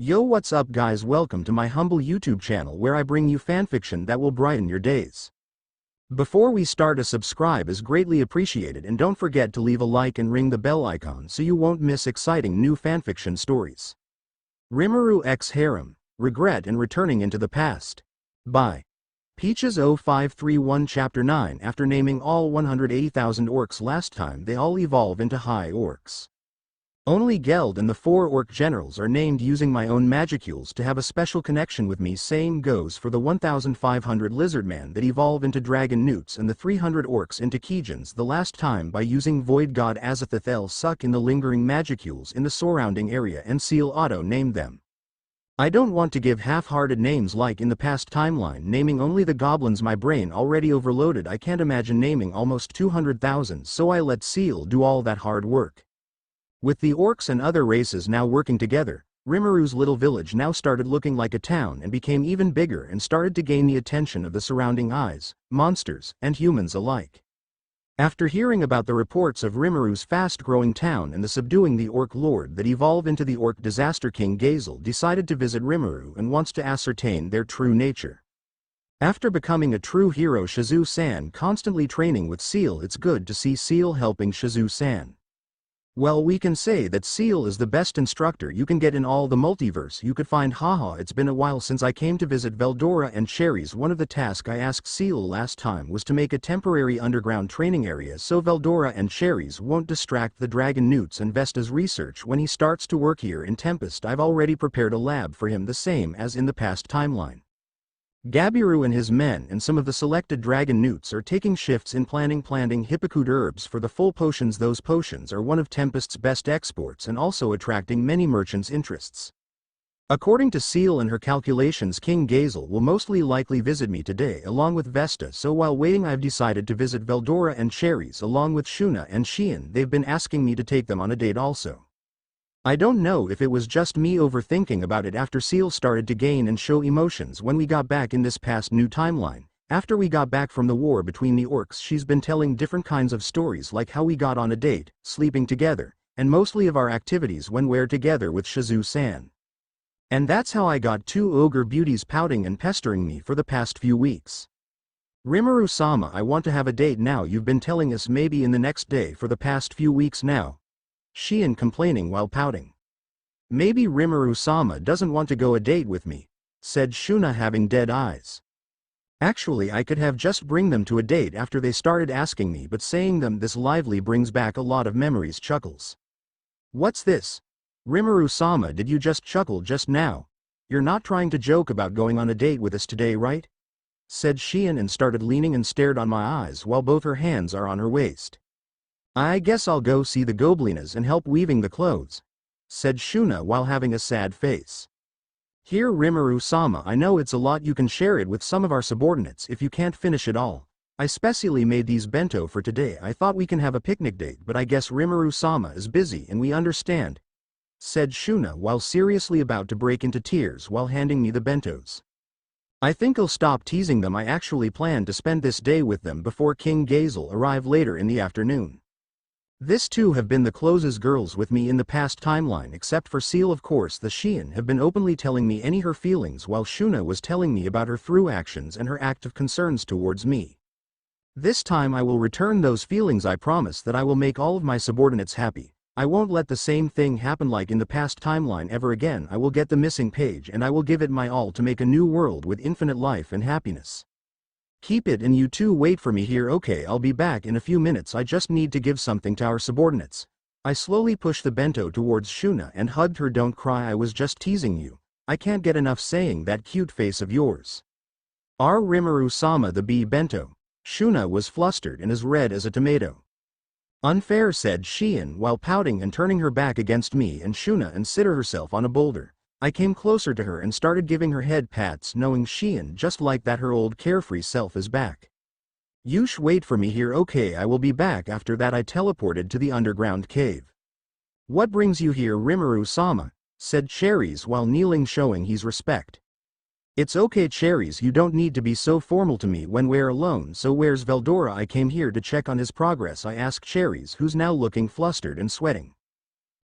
Yo, what's up guys, welcome to my humble YouTube channel where I bring you fanfiction that will brighten your days. Before we start, a subscribe is greatly appreciated, and don't forget to leave a like and ring the bell icon so you won't miss exciting new fanfiction stories. Rimuru X Harem, Regret and Returning into the Past. By peaches0531. Chapter 9. After naming all 180,000 orcs last time, they all evolve into high orcs. Only Geld and the 4 orc generals are named using my own magicules to have a special connection with me. Same goes for the 1,500 lizardman that evolve into dragon newts and the 300 orcs into Kijans the last time by using void god Azathoth suck in the lingering magicules in the surrounding area, and Seal auto named them. I don't want to give half-hearted names like in the past timeline, naming only the goblins. My brain already overloaded. I can't imagine naming almost 200,000, so I let Seal do all that hard work. With the orcs and other races now working together, Rimuru's little village now started looking like a town and became even bigger and started to gain the attention of the surrounding eyes, monsters, and humans alike. After hearing about the reports of Rimuru's fast-growing town and the subduing the orc lord that evolved into the orc disaster, King Gazel decided to visit Rimuru and wants to ascertain their true nature. After becoming a true hero, Shizu-san constantly training with Seal, it's good to see Seal helping Shizu-san. Well, we can say that Seal is the best instructor you can get in all the multiverse you could find. Haha, it's been a while since I came to visit Veldora and Cherries. One of the tasks I asked Seal last time was to make a temporary underground training area so Veldora and Cherries won't distract the dragon newts and Vesta's research when he starts to work here in Tempest. I've already prepared a lab for him, the same as in the past timeline. Gabiru and his men and some of the selected dragon newts are taking shifts in planting Hippocute herbs for the full potions. Those potions are one of Tempest's best exports and also attracting many merchants' interests. According to Seal and her calculations, King Gazel will mostly likely visit me today along with Vesta, so while waiting I've decided to visit Veldora and Cherries along with Shuna and Shion. They've been asking me to take them on a date also. I don't know if it was just me overthinking about it after Seal started to gain and show emotions when we got back in this past new timeline. After we got back from the war between the orcs, she's been telling different kinds of stories, like how we got on a date, sleeping together, and mostly of our activities when we're together with Shizu-san. And that's how I got 2 ogre beauties pouting and pestering me for the past few weeks. Rimuru-sama, I want to have a date now. You've been telling us maybe in the next day for the past few weeks now. Shion complaining while pouting. Maybe Rimuru-sama doesn't want to go a date with me, said Shuna, having dead eyes. Actually, I could have just bring them to a date after they started asking me, but saying them this lively brings back a lot of memories. Chuckles. What's this? Rimuru-sama, did you just chuckle just now? You're not trying to joke about going on a date with us today, right? Said Shion and started leaning and stared on my eyes while both her hands are on her waist. I guess I'll go see the goblinas and help weaving the clothes, said Shuna while having a sad face. Here, Rimuru-sama, I know it's a lot. You can share it with some of our subordinates if you can't finish it all. I specially made these bento for today. I thought we can have a picnic date, but I guess Rimuru-sama is busy and we understand, said Shuna while seriously about to break into tears while handing me the bentos. I think I'll stop teasing them. I actually plan to spend this day with them before King Gazel arrive later in the afternoon. This too have been the closest girls with me in the past timeline, except for Seal. Of course, the Shion have been openly telling me any her feelings, while Shuna was telling me about her through actions and her active concerns towards me. This time I will return those feelings. I promise that I will make all of my subordinates happy. I won't let the same thing happen like in the past timeline ever again. I will get the missing page and I will give it my all to make a new world with infinite life and happiness. Keep it, and you two wait for me here. Okay, I'll be back in a few minutes. I just need to give something to our subordinates. I slowly pushed the bento towards Shuna and hugged her. Don't cry, I was just teasing you. I can't get enough saying that cute face of yours. Our Rimuru-sama, the bee bento. Shuna was flustered and as red as a tomato. Unfair, said Shion while pouting and turning her back against me and Shuna and seated herself on a boulder. I came closer to her and started giving her head pats, knowing Shion just like that her old carefree self is back. Yush, wait for me here. Okay, I will be back. After that I teleported to the underground cave. What brings you here, Rimuru-sama? Said Cherries while kneeling, showing his respect. It's okay, Cherries, you don't need to be so formal to me when we're alone. So where's Veldora? I came here to check on his progress, I asked Cherries, who's now looking flustered and sweating.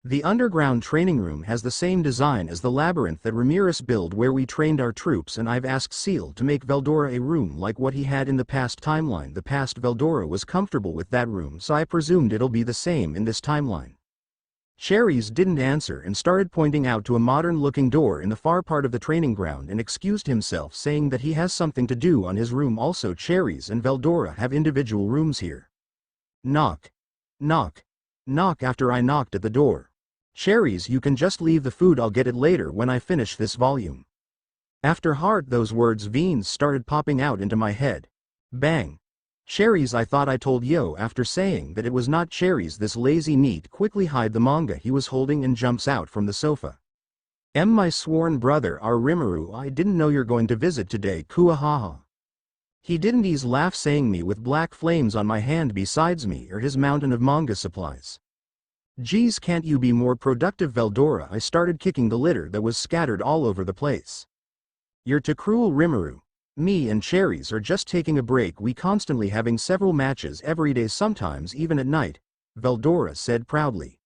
The underground training room has the same design as the labyrinth that Ramirez built where we trained our troops, and I've asked Seal to make Veldora a room like what he had in the past timeline. The past Veldora was comfortable with that room, so I presumed it'll be the same in this timeline. Cherries didn't answer and started pointing out to a modern-looking door in the far part of the training ground and excused himself, saying that he has something to do on his room. Also, Cherries and Veldora have individual rooms here. Knock. Knock. Knock. After I knocked at the door. Cherries, you can just leave the food, I'll get it later when I finish this volume. After heart those words, veins started popping out into my head. Bang. Cherries, I thought I told Yo. After saying that it was not Cherries, this lazy neat quickly hide the manga he was holding and jumps out from the sofa. My sworn brother, our Rimuru, I didn't know you're going to visit today, kuahaha. He didn't ease laugh, saying me with black flames on my hand besides me or his mountain of manga supplies. Geez, can't you be more productive, Veldora? I started kicking the litter that was scattered all over the place. You're too cruel, Rimuru. Me and Cherries are just taking a break. We constantly having several matches every day, sometimes even at night, Veldora said proudly.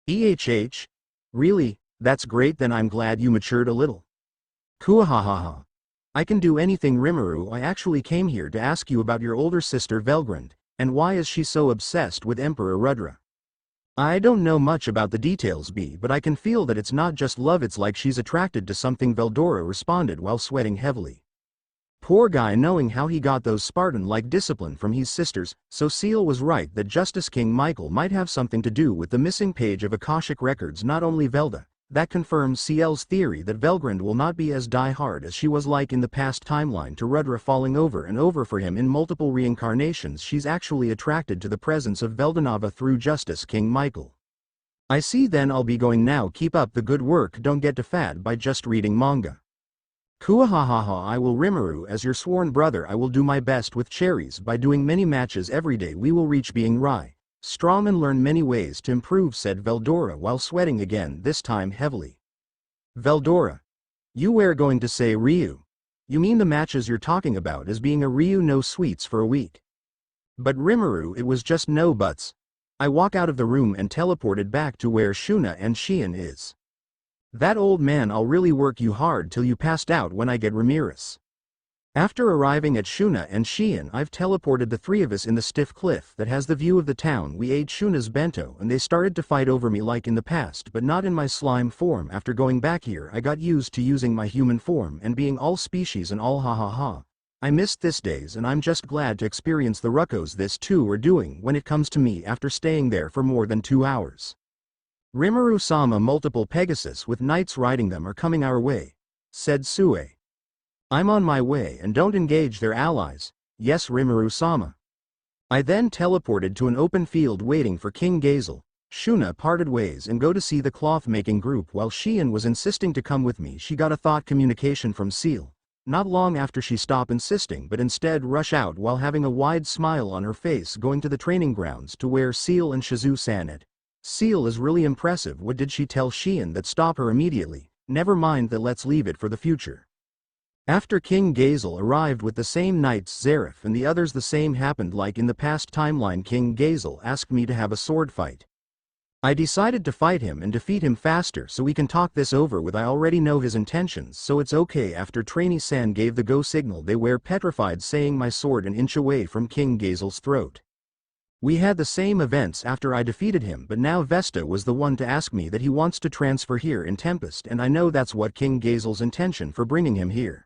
Really? That's great, then I'm glad you matured a little. Kuahahaha. I can do anything, Rimuru. I actually came here to ask you about your older sister Velgrund, and why is she so obsessed with Emperor Rudra? I don't know much about the details, but I can feel that it's not just love, it's like she's attracted to something, Veldora responded while sweating heavily. Poor guy, knowing how he got those Spartan-like discipline from his sisters, so Seal was right that Justice King Michael might have something to do with the missing page of Akashic records. Not only Velda, that confirms Ciel's theory that Velgrund will not be as die-hard as she was like in the past timeline to Rudra, falling over and over for him in multiple reincarnations. She's actually attracted to the presence of Veldanava through Justice King Michael. I see, then I'll be going now. Keep up the good work, don't get too fat by just reading manga. Kuahahaha. I will, Rimuru, as your sworn brother I will do my best with Cherries. By doing many matches every day we will reach being strong and learn many ways to improve, said Veldora while sweating again, this time heavily. Veldora. You were going to say Ryu. You mean the matches you're talking about as being a Ryu no sweets for a week. But Rimuru, it was just no buts. I walk out of the room and teleported back to where Shuna and Shion is. That old man, I'll really work you hard till you passed out when I get Ramirez. After arriving at Shuna and Shion, I've teleported the three of us in the stiff cliff that has the view of the town. We ate Shuna's bento and they started to fight over me like in the past, but not in my slime form. After going back here I got used to using my human form and being all species and all, ha ha ha. I missed this days and I'm just glad to experience the ruckos this two are doing when it comes to me after staying there for more than 2 hours. Rimuru-sama, multiple Pegasus with knights riding them are coming our way, said Sue. I'm on my way, and don't engage their allies. Yes, Rimuru-sama. I then teleported to an open field waiting for King Gazel. Shuna parted ways and go to see the cloth-making group while Shion was insisting to come with me. She got a thought communication from Seal. Not long after she stopped insisting but instead rush out while having a wide smile on her face, going to the training grounds to where Seal and Shizu-san at. Seal is really impressive. What did she tell Shion that stop her immediately? Never mind that, let's leave it for the future. After King Gazel arrived with the same knights, Zareth and the others, the same happened like in the past timeline. King Gazel asked me to have a sword fight. I decided to fight him and defeat him faster so we can talk this over with. I already know his intentions, so it's okay. After Trainee-san gave the go signal, they were petrified, saying my sword an inch away from King Gazel's throat. We had the same events after I defeated him, but now Vesta was the one to ask me that he wants to transfer here in Tempest, and I know that's what King Gazel's intention for bringing him here.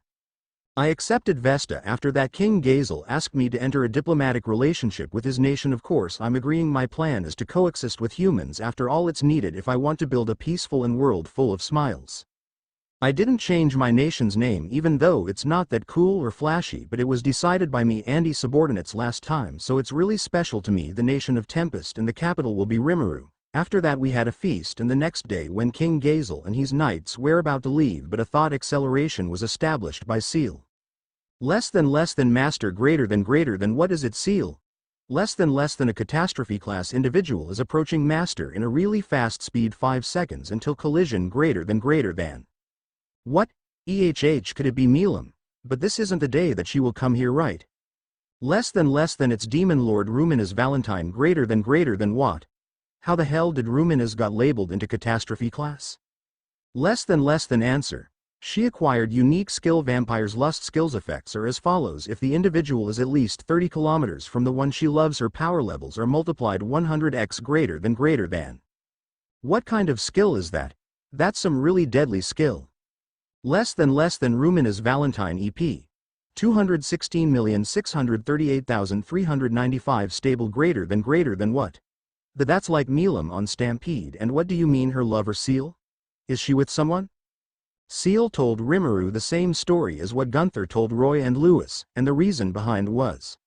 I accepted Vesta. After that, King Gazel asked me to enter a diplomatic relationship with his nation. Of course I'm agreeing. My plan is to coexist with humans. After all, it's needed if I want to build a peaceful and world full of smiles. I didn't change my nation's name, even though it's not that cool or flashy, but it was decided by me and his subordinates last time, so it's really special to me. The nation of Tempest and the capital will be Rimuru. After that we had a feast, and the next day when King Gazel and his knights were about to leave, but a thought acceleration was established by Seal. Less than master, greater than what is it, Seal? Less than a catastrophe class individual is approaching master in a really fast speed, 5 seconds until collision, greater than. What? Could it be Milam? But this isn't the day that she will come here, right? Less than it's Demon Lord Luminus Valentine, greater than what? How the hell did Luminus got labeled into catastrophe class? Less than answer. She acquired unique skill. Vampire's lust skills effects are as follows: if the individual is at least 30 kilometers from the one she loves, her power levels are multiplied 100x greater than. What kind of skill is that? That's some really deadly skill. Less than Luminus Valentine EP. 216,638,395 stable greater than what? That's like Milam on Stampede. And what do you mean her lover Seal? Is she with someone? Seal told Rimuru the same story as what Gunther told Roy and Lewis, and the reason behind was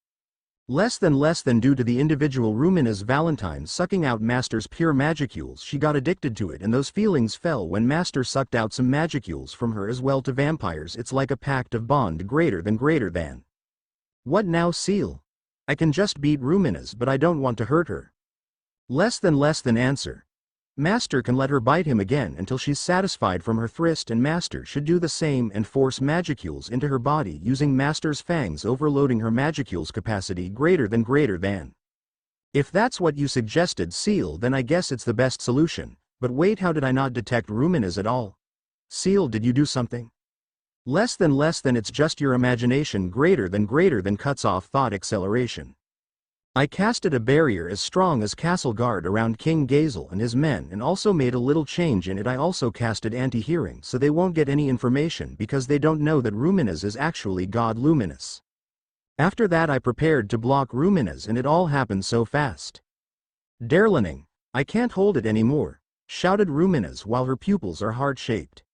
less than due to the individual Luminus Valentine sucking out Master's pure magicules. She got addicted to it, and those feelings fell when Master sucked out some magicules from her as well. To vampires it's like a pact of bond greater than. What now, Seal? I can just beat Luminus, but I don't want to hurt her. Less than answer. Master can let her bite him again until she's satisfied from her thirst, and Master should do the same and force magicules into her body using Master's fangs, overloading her magicules capacity greater than. If that's what you suggested, Seal, then I guess it's the best solution. But wait, how did I not detect Luminus at all? Seal, did you do something? Less than it's just your imagination greater than cuts off thought acceleration. I casted a barrier as strong as Castle Guard around King Gazel and his men, and also made a little change in it. I also casted anti-hearing so they won't get any information because they don't know that Luminus is actually God Luminus. After that I prepared to block Luminus, and it all happened so fast. Darling, I can't hold it anymore, shouted Luminus while her pupils are heart-shaped.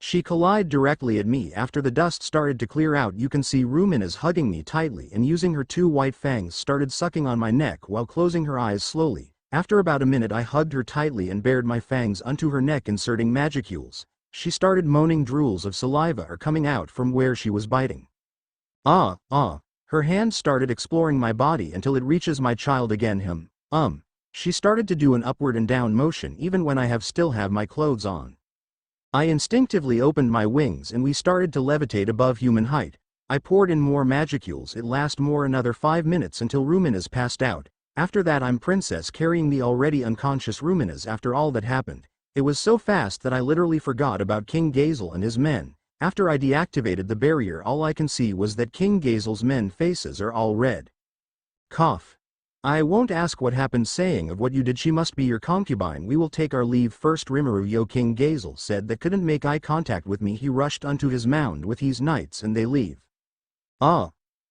She collided directly at me. After the dust started to clear out, you can see Luminus hugging me tightly and using her two white fangs started sucking on my neck while closing her eyes slowly. After about a minute I hugged her tightly and bared my fangs onto her neck, inserting magicules. She started moaning. Drools of saliva are coming out from where she was biting. Ah. Her hand started exploring my body until it reaches my child again. She started to do an upward and down motion even when I still have my clothes on. I instinctively opened my wings and we started to levitate above human height. I poured in more magicules. It lasted another 5 minutes until Luminus passed out. After that I'm princess carrying the already unconscious Luminus. After all that happened, it was so fast that I literally forgot about King Gazel and his men. After I deactivated the barrier, all I can see was that King Gazel's men faces are all red. Cough. I won't ask what happened, saying of what you did. She must be your concubine. We will take our leave first. Rimuru. Yo, King Gazel said that couldn't make eye contact with me. He rushed onto his mound with his knights and they leave. Ah.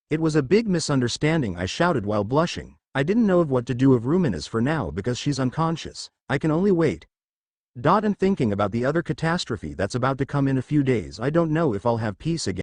It was a big misunderstanding, I shouted while blushing. I didn't know of what to do of Luminus for now because she's unconscious. I can only wait. And thinking about the other catastrophe that's about to come in a few days, I don't know if I'll have peace again.